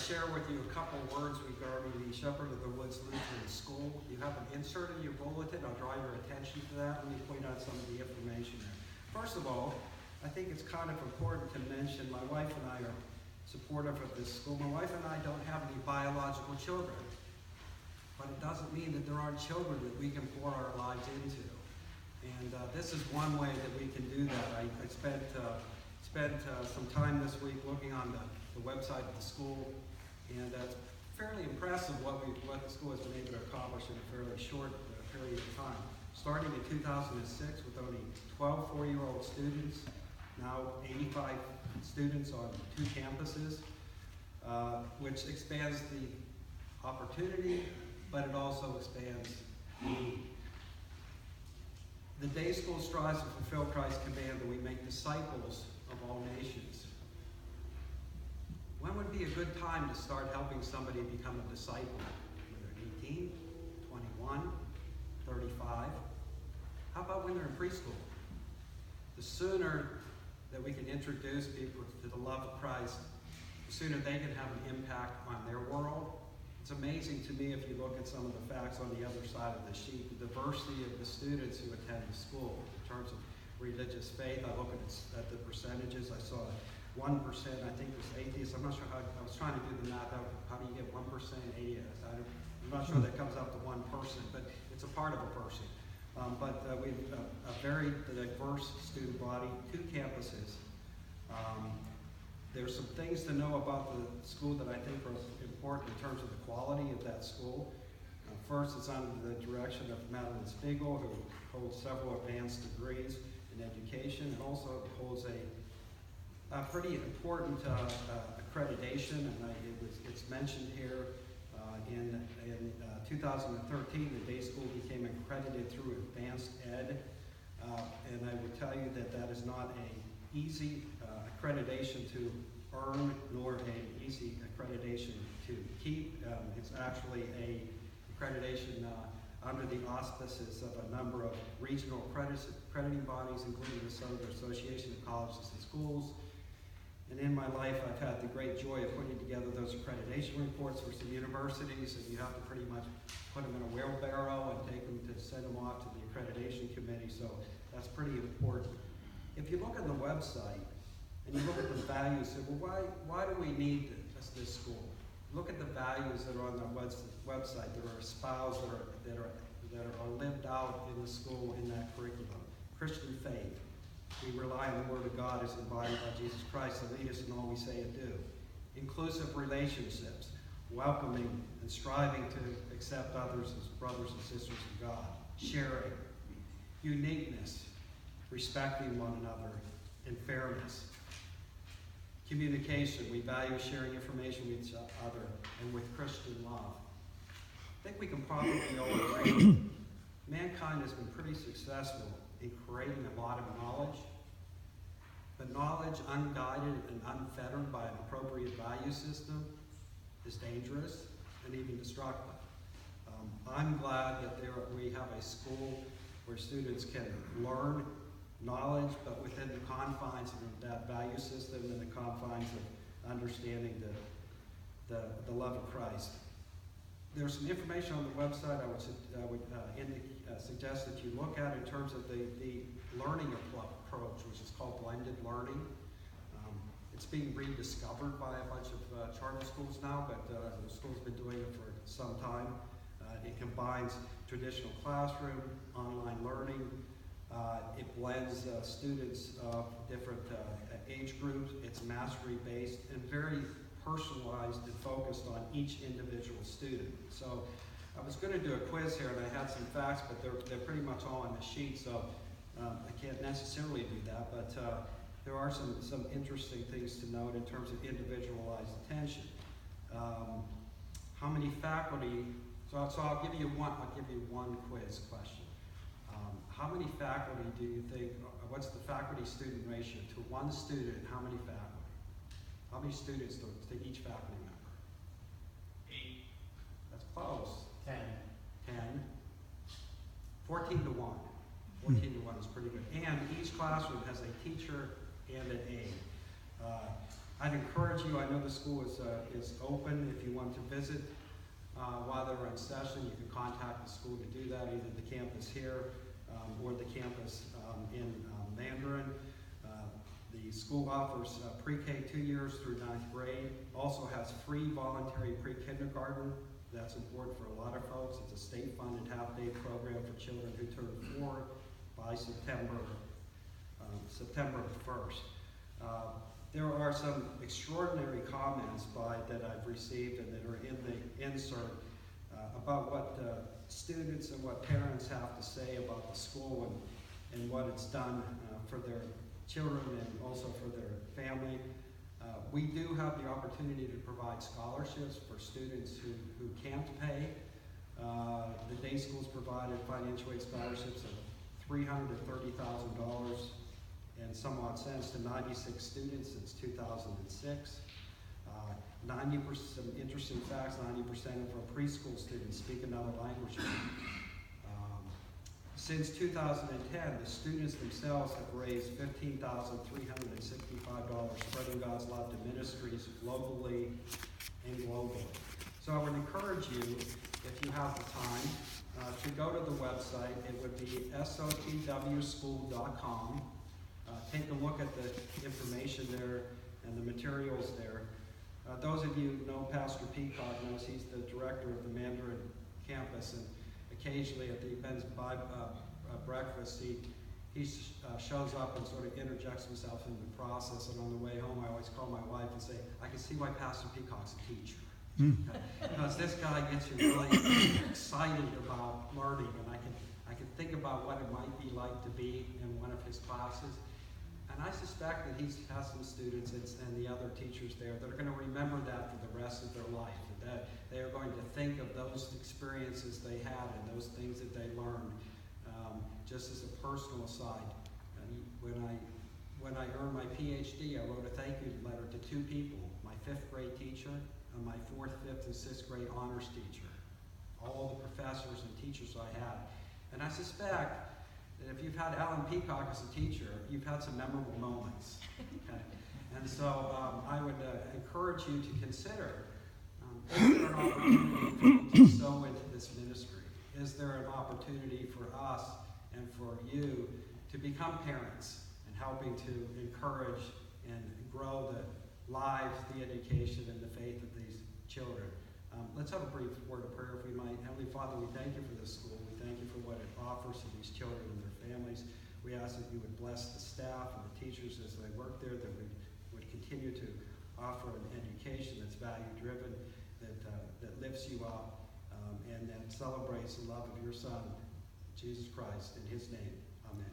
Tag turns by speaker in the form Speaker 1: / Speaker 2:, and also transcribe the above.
Speaker 1: share with you a couple words regarding the Shepherd of the Woods Lutheran School. You have an insert in your bulletin. I'll draw your attention to that. Let me point out some of the information there. First of all, I think it's kind of important to mention my wife and I are supportive of this school. My wife and I don't have any biological children, but it doesn't mean that there aren't children that we can pour our lives into. And this is one way that we can do that. I spent some time this week looking on the website of the school, and it's fairly impressive what the school has been able to accomplish in a fairly short period of time. Starting in 2006 with only 12 4-year-old students, now 85 students on 2 campuses, which expands the opportunity, but it also expands the need. The day school strives to fulfill Christ's command that we make disciples of all nations. When would be a good time to start helping somebody become a disciple? When they're 18, 21, 35? How about when they're in preschool? The sooner that we can introduce people to the love of Christ, the sooner they can have an impact on their world. It's amazing to me if you look at some of the facts on the other side of the sheet, the diversity of the students who attend the school in terms of religious faith. I look at the percentages. I saw 1%, I think, was atheists. I'm not sure how, I was trying to do the math out. How do you get 1% atheists? I'm not sure that comes up to one person, but it's a part of a person. We have a very diverse student body, 2 campuses. There's some things to know about the school that I think are important in terms of the quality of that school. First, it's under the direction of Madeline Spiegel, who holds several advanced degrees in education, and also holds a pretty important accreditation, and it's mentioned here. In 2013, the day school became accredited through Advanced Ed, and I will tell you that is not an easy accreditation to earn, nor an easy accreditation to keep. It's actually a accreditation under the auspices of a number of regional accrediting bodies, including the Southern Association of Colleges and Schools. And in my life, I've had the great joy of putting together those accreditation reports for some universities, and you have to pretty much put them in a wheelbarrow and take them to send them off to the accreditation committee, so that's pretty important. If you look at the website, and you look at the values, say, well, why do we need this school? Look at the values that are on the website that are espoused, that are lived out in the school in that curriculum. Christian faith. We rely on the Word of God as embodied by Jesus Christ to lead us in all we say and do. Inclusive relationships, welcoming and striving to accept others as brothers and sisters of God. Sharing. Uniqueness, respecting one another, and fairness. Communication, we value sharing information with each other and with Christian love. I think we can probably all agree mankind has been pretty successful in creating a lot of knowledge, but knowledge unguided and unfettered by an appropriate value system is dangerous and even destructive. I'm glad that we have a school where students can learn knowledge, but within the confines of that value system and the confines of understanding the love of Christ. There's some information on the website I would suggest that you look at in terms of the learning approach, which is called blended learning. It's being rediscovered by a bunch of charter schools now, but the school's been doing it for some time. It combines traditional classroom, online learning. It blends students of different age groups. It's mastery-based and very personalized and focused on each individual student. So I was going to do a quiz here, and I had some facts, but they're pretty much all on the sheet, so I can't necessarily do that. But there are some interesting things to note in terms of individualized attention. How many faculty? So I'll give you one quiz question. How many faculty do you think? What's the faculty-student ratio to one student? How many faculty? How many students to each faculty member?
Speaker 2: 8.
Speaker 1: That's close.
Speaker 2: 10.
Speaker 1: 10. 14 to 1. 14 to 1 is pretty good. And each classroom has a teacher and an aide. I'd encourage you, I know the school is open. If you want to visit while they're in session, you can contact the school to do that, either the campus here or the campus in Mandarin. The school offers pre-K 2 years through 9th grade, also has free voluntary pre-kindergarten. That's important for a lot of folks. It's a state-funded half-day program for children who turn 4 by September 1st. There are some extraordinary comments that I've received and that are in the insert about what students and what parents have to say about the school and what it's done for their children and also for their family. We do have the opportunity to provide scholarships for students who can't pay. The day schools provided financial aid scholarships of $330,000 and some odd cents to 96 students since 2006. 90%, some interesting facts, 90% of our preschool students speak another language. Since 2010, the students themselves have raised $15,365 spreading God's love to ministries locally and globally. So I would encourage you, if you have the time, to go to the website. It would be sotwschool.com. Take a look at the information there and the materials there. Those of you who know Pastor Peacock knows he's the director of the Mandarin campus, and occasionally at the men's breakfast, he shows up and sort of interjects himself in the process. And on the way home, I always call my wife and say, I can see why Pastor Peacock's a teacher. Because this guy gets you really excited about learning, and I can think about what it might be like to be in one of his classes. And I suspect that he has some students and the other teachers there that are going to remember that for the rest of their life, that they are going to think of those experiences they had and those things that they learned. Just as a personal aside, when I earned my PhD, I wrote a thank you letter to 2 people, my 5th grade teacher and my 4th, 5th, and 6th grade honors teacher, all the professors and teachers I had. And I suspect that if you've had Alan Peacock as a teacher, you've had some memorable moments. Okay? And so I would encourage you to consider, is there an opportunity for you to sow into this ministry? Is there an opportunity for us and for you to become parents and helping to encourage and grow the lives, the education, and the faith of these children? Let's have a brief word of prayer if we might. Heavenly Father, we thank you for this school. We thank you for what it offers to these children and their families. We ask that you would bless the staff and the teachers as they work there, that we would continue to offer an education that's value-driven, that lifts you up, and that celebrates the love of your Son, Jesus Christ. In his name, amen.